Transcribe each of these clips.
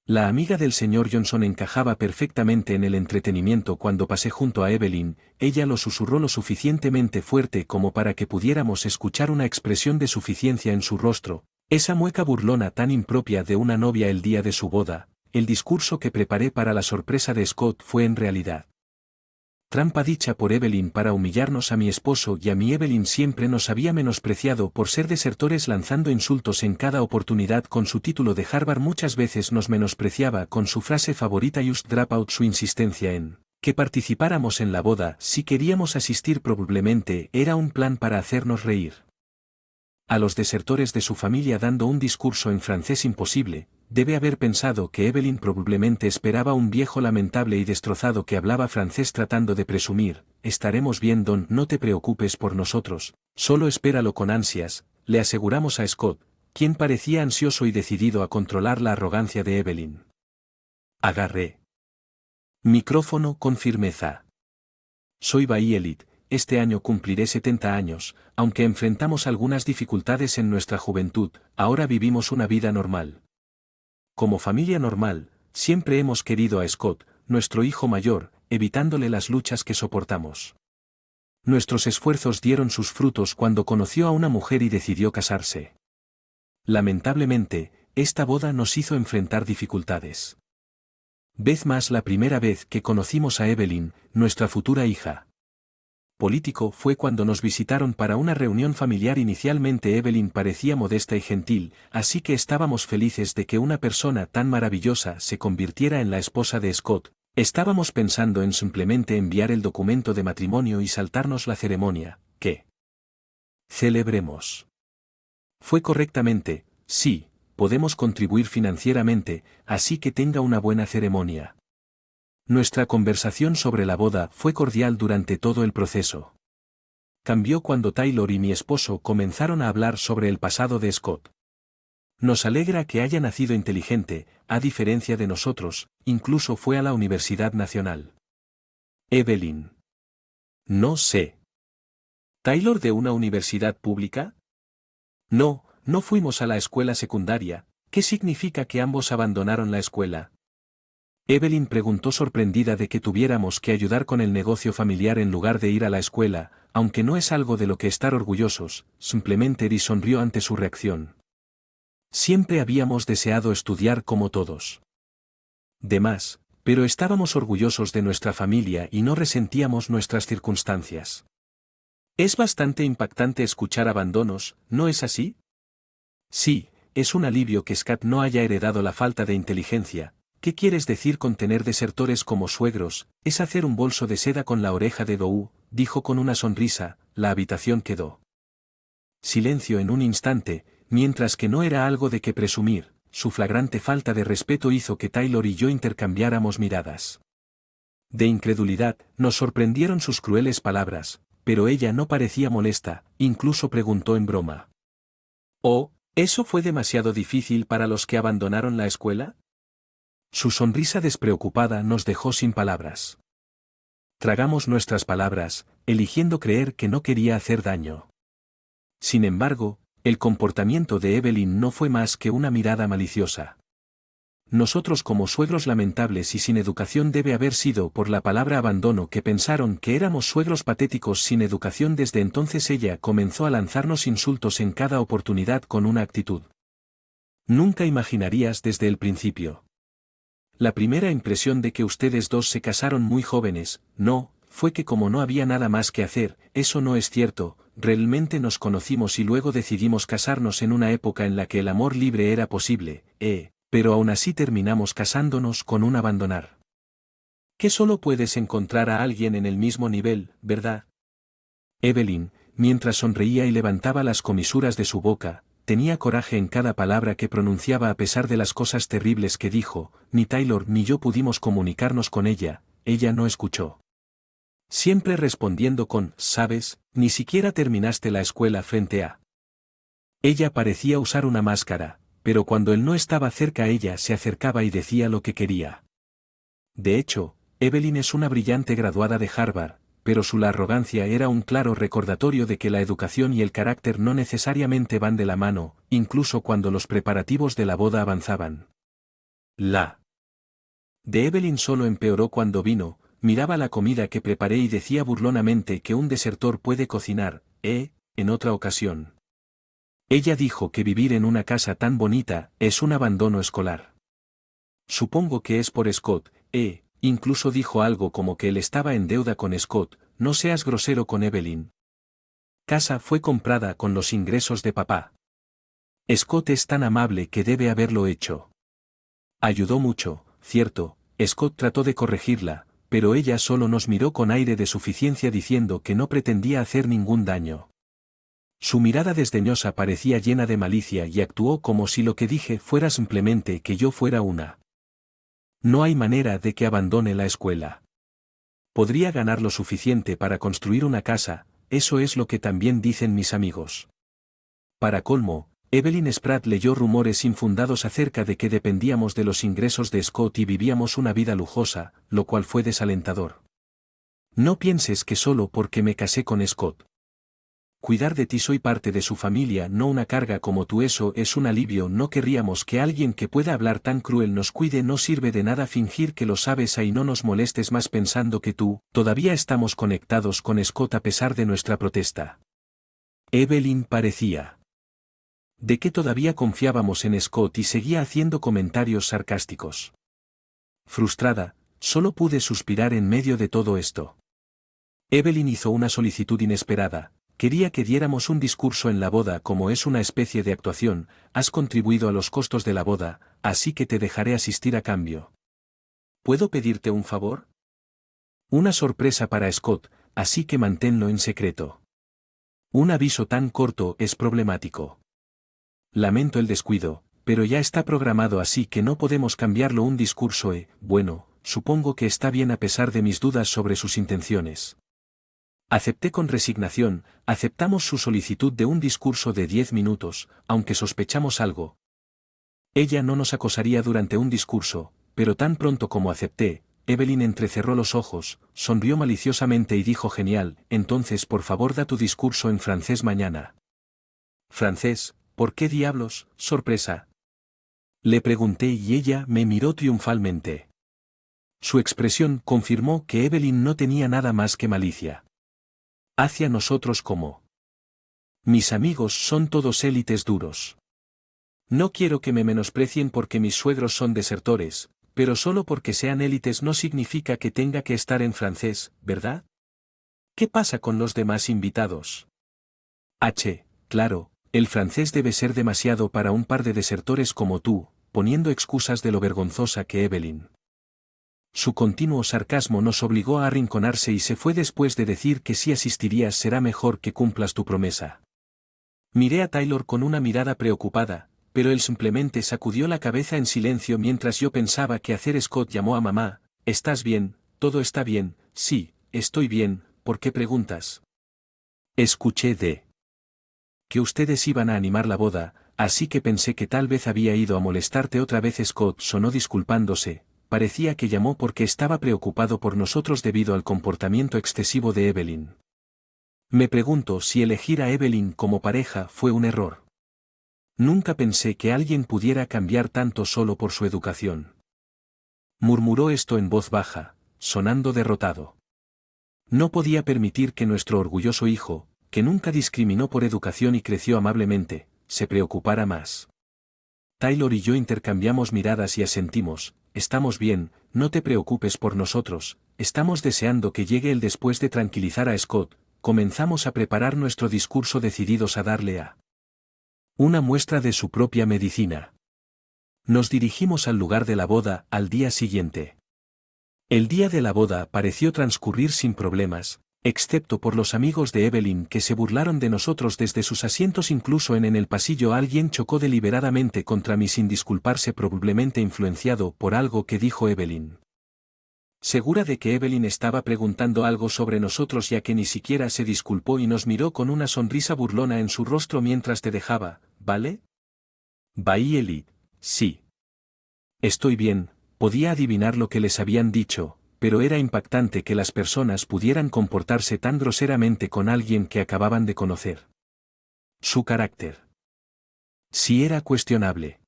La amiga del señor Johnson encajaba perfectamente en el entretenimiento cuando pasé junto a Evelyn, ella lo susurró lo suficientemente fuerte como para que pudiéramos escuchar una expresión de suficiencia en su rostro, esa mueca burlona tan impropia de una novia el día de su boda. El discurso que preparé para la sorpresa de Scott fue en realidad trampa dicha por Evelyn para humillarnos a mi esposo y a mí. Evelyn siempre nos había menospreciado por ser desertores lanzando insultos en cada oportunidad con su título de Harvard. Muchas veces nos menospreciaba con su frase favorita Just Drop Out. Su insistencia en que participáramos en la boda si queríamos asistir probablemente era un plan para hacernos reír a los desertores de su familia dando un discurso en francés imposible. Debe haber pensado que Evelyn probablemente esperaba un viejo lamentable y destrozado que hablaba francés tratando de presumir, estaremos bien Don, no te preocupes por nosotros, solo espéralo con ansias, le aseguramos a Scott, quien parecía ansioso y decidido a controlar la arrogancia de Evelyn. Agarré micrófono con firmeza. Soy Bayelit. Este año cumpliré 70 años, aunque enfrentamos algunas dificultades en nuestra juventud, ahora vivimos una vida normal. Como familia normal, siempre hemos querido a Scott, nuestro hijo mayor, evitándole las luchas que soportamos. Nuestros esfuerzos dieron sus frutos cuando conoció a una mujer y decidió casarse. Lamentablemente, esta boda nos hizo enfrentar dificultades. Vez más la primera vez que conocimos a Evelyn, nuestra futura hija. Político fue cuando nos visitaron para una reunión familiar. Inicialmente Evelyn parecía modesta y gentil, así que estábamos felices de que una persona tan maravillosa se convirtiera en la esposa de Scott. Estábamos pensando en simplemente enviar el documento de matrimonio y saltarnos la ceremonia, que celebremos. Fue correctamente, sí, podemos contribuir financieramente, así que tenga una buena ceremonia. Nuestra conversación sobre la boda fue cordial durante todo el proceso. Cambió cuando Taylor y mi esposo comenzaron a hablar sobre el pasado de Scott. Nos alegra que haya nacido inteligente, a diferencia de nosotros, incluso fue a la Universidad Nacional. Evelyn. No sé. ¿Taylor de una universidad pública? No, no fuimos a la escuela secundaria. ¿Qué significa que ambos abandonaron la escuela? Evelyn preguntó sorprendida de que tuviéramos que ayudar con el negocio familiar en lugar de ir a la escuela, aunque no es algo de lo que estar orgullosos, simplemente Eddie sonrió ante su reacción. Siempre habíamos deseado estudiar como todos. Demás, pero estábamos orgullosos de nuestra familia y no resentíamos nuestras circunstancias. Es bastante impactante escuchar abandonos, ¿no es así? Sí, es un alivio que Scott no haya heredado la falta de inteligencia. ¿Qué quieres decir con tener desertores como suegros? Es hacer un bolso de seda con la oreja de Dou, dijo con una sonrisa. La habitación quedó. Silencio en un instante, mientras que no era algo de que presumir, su flagrante falta de respeto hizo que Taylor y yo intercambiáramos miradas. De incredulidad, nos sorprendieron sus crueles palabras, pero ella no parecía molesta, incluso preguntó en broma. ¿Oh, eso fue demasiado difícil para los que abandonaron la escuela? Su sonrisa despreocupada nos dejó sin palabras. Tragamos nuestras palabras, eligiendo creer que no quería hacer daño. Sin embargo, el comportamiento de Evelyn no fue más que una mirada maliciosa. Nosotros como suegros lamentables y sin educación debe haber sido por la palabra abandono que pensaron que éramos suegros patéticos sin educación. Desde entonces ella comenzó a lanzarnos insultos en cada oportunidad con una actitud. Nunca imaginarías desde el principio. La primera impresión de que ustedes dos se casaron muy jóvenes, no, fue que como no había nada más que hacer, eso no es cierto, realmente nos conocimos y luego decidimos casarnos en una época en la que el amor libre era posible, pero aún así terminamos casándonos con un abandonar. Que solo puedes encontrar a alguien en el mismo nivel, ¿verdad? Evelyn, mientras sonreía y levantaba las comisuras de su boca, tenía coraje en cada palabra que pronunciaba a pesar de las cosas terribles que dijo. Ni Taylor ni yo pudimos comunicarnos con ella, ella no escuchó. Siempre respondiendo con, ¿sabes? Ni siquiera terminaste la escuela frente a. Ella parecía usar una máscara, pero cuando él no estaba cerca ella se acercaba y decía lo que quería. De hecho, Evelyn es una brillante graduada de Harvard, pero su arrogancia era un claro recordatorio de que la educación y el carácter no necesariamente van de la mano, incluso cuando los preparativos de la boda avanzaban. La de Evelyn solo empeoró cuando vino, miraba la comida que preparé y decía burlonamente que un desertor puede cocinar, en otra ocasión. Ella dijo que vivir en una casa tan bonita es un abandono escolar. Supongo que es por Scott, incluso dijo algo como que él estaba en deuda con Scott, no seas grosero con Evelyn. Casa fue comprada con los ingresos de papá. Scott es tan amable que debe haberlo hecho. Ayudó mucho, cierto, Scott trató de corregirla, pero ella solo nos miró con aire de suficiencia diciendo que no pretendía hacer ningún daño. Su mirada desdeñosa parecía llena de malicia y actuó como si lo que dije fuera simplemente que yo fuera una. No hay manera de que abandone la escuela. Podría ganar lo suficiente para construir una casa, eso es lo que también dicen mis amigos. Para colmo, Evelyn Spratt leyó rumores infundados acerca de que dependíamos de los ingresos de Scott y vivíamos una vida lujosa, lo cual fue desalentador. No pienses que solo porque me casé con Scott. Cuidar de ti, soy parte de su familia, no una carga como tú, eso es un alivio. No querríamos que alguien que pueda hablar tan cruel nos cuide, no sirve de nada fingir que lo sabes y no nos molestes más pensando que tú, todavía estamos conectados con Scott a pesar de nuestra protesta. Evelyn parecía de que todavía confiábamos en Scott y seguía haciendo comentarios sarcásticos. Frustrada, solo pude suspirar en medio de todo esto. Evelyn hizo una solicitud inesperada. Quería que diéramos un discurso en la boda como es una especie de actuación, has contribuido a los costos de la boda, así que te dejaré asistir a cambio. ¿Puedo pedirte un favor? Una sorpresa para Scott, así que manténlo en secreto. Un aviso tan corto es problemático. Lamento el descuido, pero ya está programado así que no podemos cambiarlo. Un discurso bueno, supongo que está bien a pesar de mis dudas sobre sus intenciones. Acepté con resignación, aceptamos su solicitud de un discurso de 10 minutos, aunque sospechamos algo. Ella no nos acosaría durante un discurso, pero tan pronto como acepté, Evelyn entrecerró los ojos, sonrió maliciosamente y dijo: genial, entonces por favor da tu discurso en francés mañana. ¿Francés? ¿Por qué diablos? Sorpresa. Le pregunté y ella me miró triunfalmente. Su expresión confirmó que Evelyn no tenía nada más que malicia hacia nosotros. Como mis amigos son todos élites duros. No quiero que me menosprecien porque mis suegros son desertores, pero solo porque sean élites no significa que tenga que estar en francés, ¿verdad? ¿Qué pasa con los demás invitados? Claro, el francés debe ser demasiado para un par de desertores como tú, poniendo excusas de lo vergonzosa que Evelyn. Su continuo sarcasmo nos obligó a arrinconarse y se fue después de decir que si asistirías será mejor que cumplas tu promesa. Miré a Taylor con una mirada preocupada, pero él simplemente sacudió la cabeza en silencio mientras yo pensaba qué hacer. Scott llamó a mamá. ¿Estás bien? ¿Todo está bien? Sí, estoy bien, ¿por qué preguntas? Escuché de que ustedes iban a animar la boda, así que pensé que tal vez había ido a molestarte otra vez. Scott sonó disculpándose. Parecía que llamó porque estaba preocupado por nosotros debido al comportamiento excesivo de Evelyn. Me pregunto si elegir a Evelyn como pareja fue un error. Nunca pensé que alguien pudiera cambiar tanto solo por su educación. Murmuró esto en voz baja, sonando derrotado. No podía permitir que nuestro orgulloso hijo, que nunca discriminó por educación y creció amablemente, se preocupara más. Taylor y yo intercambiamos miradas y asentimos. Estamos bien, no te preocupes por nosotros, estamos deseando que llegue él. Después de tranquilizar a Scott, comenzamos a preparar nuestro discurso decididos a darle una muestra de su propia medicina. Nos dirigimos al lugar de la boda al día siguiente. El día de la boda pareció transcurrir sin problemas, excepto por los amigos de Evelyn que se burlaron de nosotros desde sus asientos. Incluso en el pasillo alguien chocó deliberadamente contra mí sin disculparse, probablemente influenciado por algo que dijo Evelyn. Segura de que Evelyn estaba preguntando algo sobre nosotros, ya que ni siquiera se disculpó y nos miró con una sonrisa burlona en su rostro mientras te dejaba, ¿vale? Bailey, sí. Estoy bien, podía adivinar lo que les habían dicho, pero era impactante que las personas pudieran comportarse tan groseramente con alguien que acababan de conocer. Su carácter sí era cuestionable.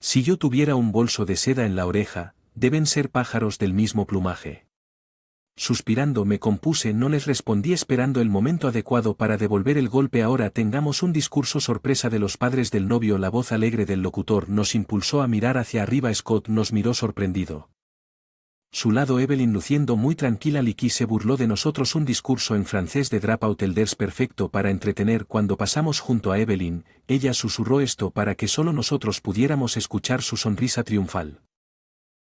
Si yo tuviera un bolso de seda en la oreja, deben ser pájaros del mismo plumaje. Suspirando me compuse, no les respondí esperando el momento adecuado para devolver el golpe. Ahora tengamos un discurso sorpresa de los padres del novio. La voz alegre del locutor nos impulsó a mirar hacia arriba. Scott nos miró sorprendido. Su lado Evelyn luciendo muy tranquila. Licky se burló de nosotros. Un discurso en francés de Dropout Elders perfecto para entretener. Cuando pasamos junto a Evelyn, ella susurró esto para que solo nosotros pudiéramos escuchar su sonrisa triunfal.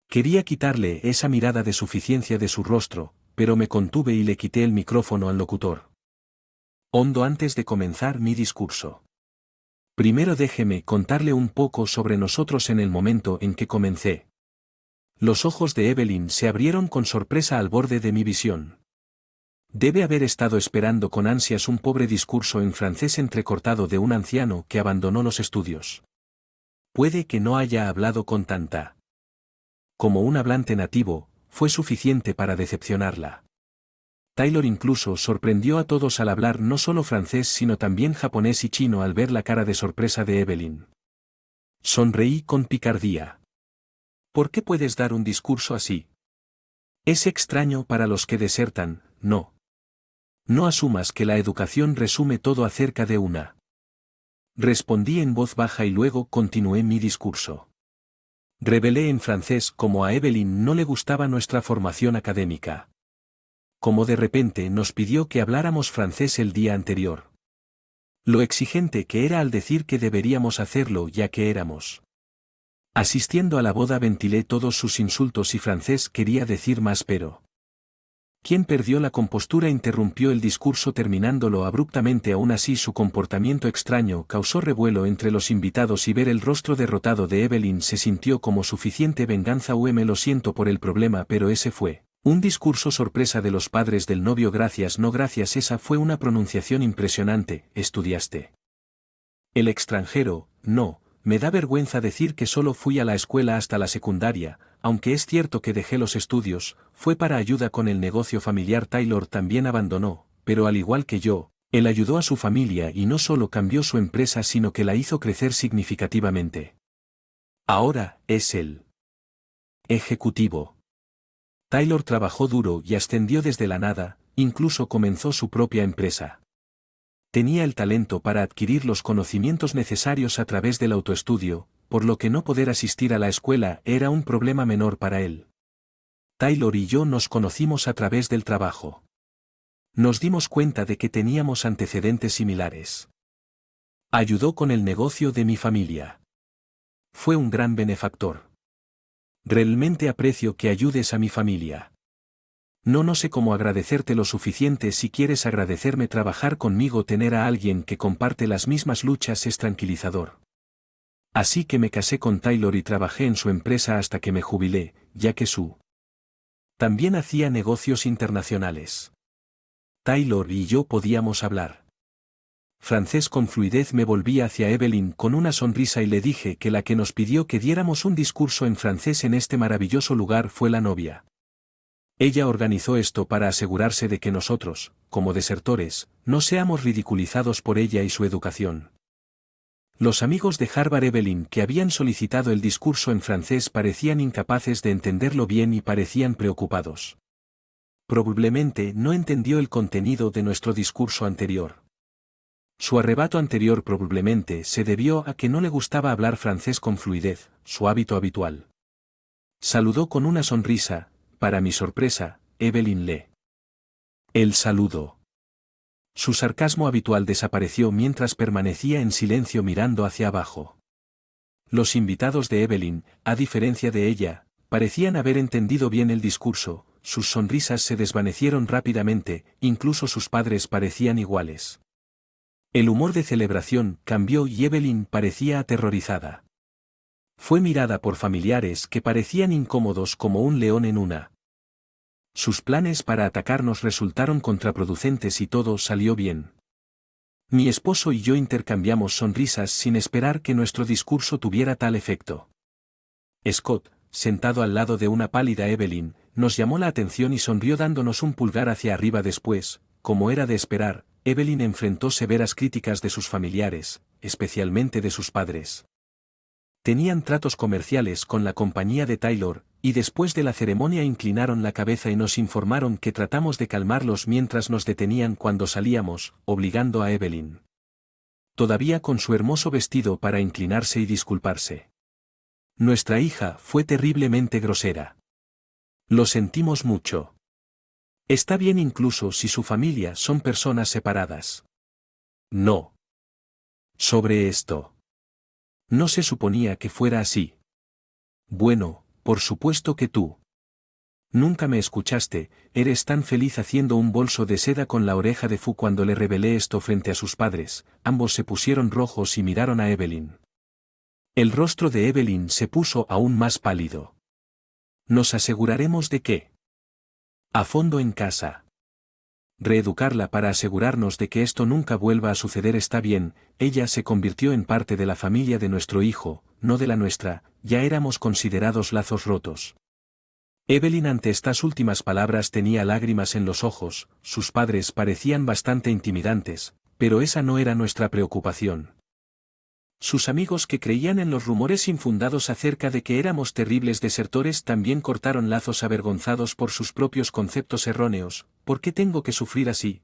Quería quitarle esa mirada de suficiencia de su rostro, pero me contuve y le quité el micrófono al locutor. Hondo antes de comenzar mi discurso. Primero déjeme contarle un poco sobre nosotros. En el momento en que comencé, los ojos de Evelyn se abrieron con sorpresa al borde de mi visión. Debe haber estado esperando con ansias un pobre discurso en francés entrecortado de un anciano que abandonó los estudios. Puede que no haya hablado con tanta. Como un hablante nativo, fue suficiente para decepcionarla. Taylor incluso sorprendió a todos al hablar no solo francés sino también japonés y chino al ver la cara de sorpresa de Evelyn. Sonreí con picardía. ¿Por qué puedes dar un discurso así? Es extraño para los que desertan, ¿no? No asumas que la educación resume todo acerca de una. Respondí en voz baja y luego continué mi discurso. Revelé en francés cómo a Evelyn no le gustaba nuestra formación académica. Como de repente nos pidió que habláramos francés el día anterior. Lo exigente que era al decir que deberíamos hacerlo ya que éramos. Asistiendo a la boda ventilé todos sus insultos y francés quería decir más pero. ¿Quién perdió la compostura? Interrumpió el discurso terminándolo abruptamente. Aún así su comportamiento extraño causó revuelo entre los invitados y ver el rostro derrotado de Evelyn se sintió como suficiente venganza. Me lo siento por el problema pero ese fue un discurso sorpresa de los padres del novio. Gracias, no gracias, esa fue una pronunciación impresionante. ¿Estudiaste? El extranjero, no, me da vergüenza decir que solo fui a la escuela hasta la secundaria. Aunque es cierto que dejé los estudios, fue para ayuda con el negocio familiar. Taylor también abandonó, pero al igual que yo, él ayudó a su familia y no solo cambió su empresa sino que la hizo crecer significativamente. Ahora, es el ejecutivo. Taylor trabajó duro y ascendió desde la nada, incluso comenzó su propia empresa. Tenía el talento para adquirir los conocimientos necesarios a través del autoestudio, por lo que no poder asistir a la escuela era un problema menor para él. Taylor y yo nos conocimos a través del trabajo. Nos dimos cuenta de que teníamos antecedentes similares. Ayudó con el negocio de mi familia. Fue un gran benefactor. Realmente aprecio que ayudes a mi familia. No sé cómo agradecerte lo suficiente. Si quieres agradecerme, trabajar conmigo, tener a alguien que comparte las mismas luchas es tranquilizador. Así que me casé con Taylor y trabajé en su empresa hasta que me jubilé, ya que también hacía negocios internacionales. Taylor y yo podíamos hablar francés con fluidez. Me volví hacia Evelyn con una sonrisa y le dije que la que nos pidió que diéramos un discurso en francés en este maravilloso lugar fue la novia. Ella organizó esto para asegurarse de que nosotros, como desertores, no seamos ridiculizados por ella y su educación. Los amigos de Harvard Evelyn que habían solicitado el discurso en francés parecían incapaces de entenderlo bien y parecían preocupados. Probablemente no entendió el contenido de nuestro discurso anterior. Su arrebato anterior probablemente se debió a que no le gustaba hablar francés con fluidez, su hábito habitual. Saludó con una sonrisa. Para mi sorpresa, Evelyn el saludo. Su sarcasmo habitual desapareció mientras permanecía en silencio mirando hacia abajo. Los invitados de Evelyn, a diferencia de ella, parecían haber entendido bien el discurso, sus sonrisas se desvanecieron rápidamente, incluso sus padres parecían iguales. El humor de celebración cambió y Evelyn parecía aterrorizada. Fue mirada por familiares que parecían incómodos como un león en una. Sus planes para atacarnos resultaron contraproducentes y todo salió bien. Mi esposo y yo intercambiamos sonrisas sin esperar que nuestro discurso tuviera tal efecto. Scott, sentado al lado de una pálida Evelyn, nos llamó la atención y sonrió dándonos un pulgar hacia arriba. Después, como era de esperar, Evelyn enfrentó severas críticas de sus familiares, especialmente de sus padres. Tenían tratos comerciales con la compañía de Taylor, y después de la ceremonia inclinaron la cabeza y nos informaron que tratamos de calmarlos mientras nos detenían cuando salíamos, obligando a Evelyn, todavía con su hermoso vestido, para inclinarse y disculparse. Nuestra hija fue terriblemente grosera. Lo sentimos mucho. Está bien incluso si su familia son personas separadas. No. Sobre esto. No se suponía que fuera así. Bueno, por supuesto que tú. Nunca me escuchaste, eres tan feliz haciendo un bolso de seda con la oreja de Fu. Cuando le revelé esto frente a sus padres, ambos se pusieron rojos y miraron a Evelyn. El rostro de Evelyn se puso aún más pálido. Nos aseguraremos de que. A fondo en casa. Reeducarla para asegurarnos de que esto nunca vuelva a suceder. Está bien, ella se convirtió en parte de la familia de nuestro hijo, no de la nuestra, ya éramos considerados lazos rotos. Evelyn ante estas últimas palabras tenía lágrimas en los ojos, sus padres parecían bastante intimidantes, pero esa no era nuestra preocupación. Sus amigos, que creían en los rumores infundados acerca de que éramos terribles desertores, también cortaron lazos avergonzados por sus propios conceptos erróneos. ¿Por qué tengo que sufrir así?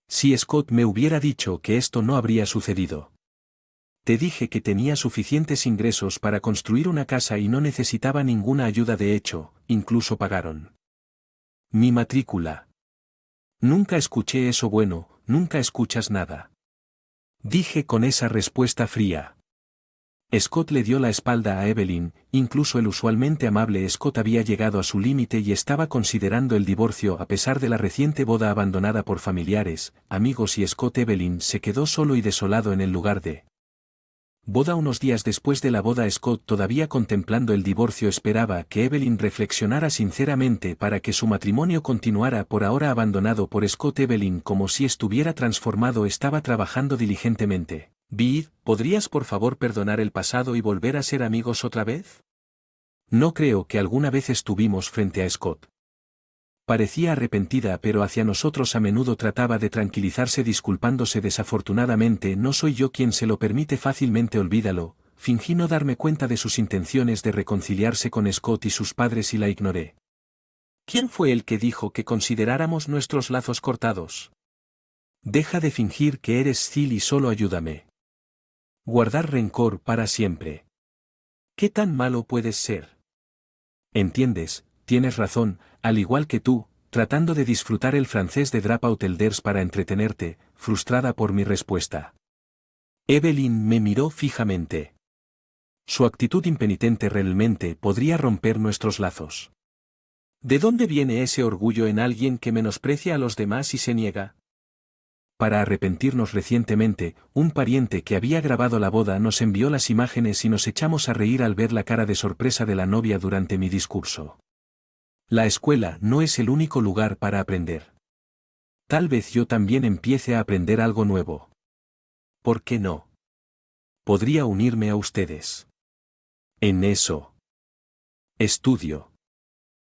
Si Scott me hubiera dicho que esto no habría sucedido. Te dije que tenía suficientes ingresos para construir una casa y no necesitaba ninguna ayuda. De hecho, incluso pagaron mi matrícula. Nunca escuché eso. Bueno, nunca escuchas nada. Dije con esa respuesta fría. Scott le dio la espalda a Evelyn. Incluso el usualmente amable Scott había llegado a su límite y estaba considerando el divorcio a pesar de la reciente boda abandonada por familiares, amigos y Scott. Evelyn se quedó solo y desolado en el lugar de boda. Unos días después de la boda, Scott, todavía contemplando el divorcio, esperaba que Evelyn reflexionara sinceramente para que su matrimonio continuara. Por ahora abandonado por Scott, Evelyn, como si estuviera transformado, estaba trabajando diligentemente. Bid, ¿podrías por favor perdonar el pasado y volver a ser amigos otra vez? No creo que alguna vez estuvimos frente a Scott. Parecía arrepentida, pero hacia nosotros a menudo trataba de tranquilizarse disculpándose. Desafortunadamente no soy yo quien se lo permite fácilmente. Olvídalo. Fingí no darme cuenta de sus intenciones de reconciliarse con Scott y sus padres y la ignoré. ¿Quién fue el que dijo que consideráramos nuestros lazos cortados? Deja de fingir que eres Phil y solo ayúdame. Guardar rencor para siempre. ¿Qué tan malo puedes ser? ¿Entiendes? Tienes razón, al igual que tú, tratando de disfrutar el francés de Dropout Elders para entretenerte, frustrada por mi respuesta. Evelyn me miró fijamente. Su actitud impenitente realmente podría romper nuestros lazos. ¿De dónde viene ese orgullo en alguien que menosprecia a los demás y se niega? Para arrepentirnos recientemente, un pariente que había grabado la boda nos envió las imágenes y nos echamos a reír al ver la cara de sorpresa de la novia durante mi discurso. La escuela no es el único lugar para aprender. Tal vez yo también empiece a aprender algo nuevo. ¿Por qué no? Podría unirme a ustedes. En eso. Estudio.